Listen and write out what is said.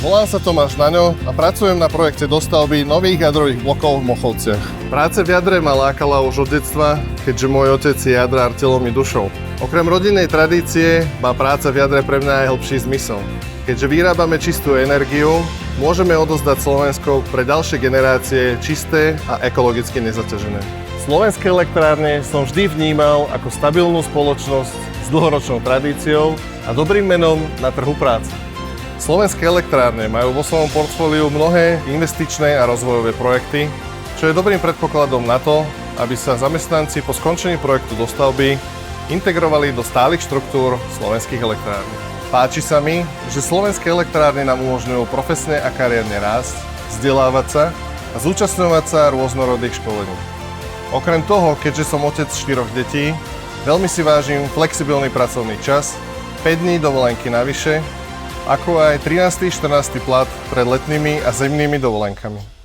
Volám sa Tomáš Naňo a pracujem na projekte dostavby nových jadrových blokov v Mochovciach. Práce v jadre ma lákala už od detstva, keďže môj otec je jadrár telom i dušou. Okrem rodinnej tradície má práca v jadre pre mňa aj hlbší zmysel. Keďže vyrábame čistú energiu, môžeme odozdať Slovensko pre ďalšie generácie čisté a ekologicky nezaťažené. Slovenské elektrárne som vždy vnímal ako stabilnú spoločnosť s dlhoročnou tradíciou a dobrým menom na trhu práce. Slovenské elektrárne majú vo svojom portfóliu mnohé investičné a rozvojové projekty, čo je dobrým predpokladom na to, aby sa zamestnanci po skončení projektu dostavby integrovali do stálych štruktúr slovenských elektrární. Páči sa mi, že slovenské elektrárne nám umožňujú profesne a kariérne rásť, vzdelávať sa a zúčastňovať sa rôznorodých školení. Okrem toho, keďže som otec 4 detí, veľmi si vážim flexibilný pracovný čas, 5 dní dovolenky navyše, ako aj 13. 14. plat pred letnými a zimnými dovolenkami.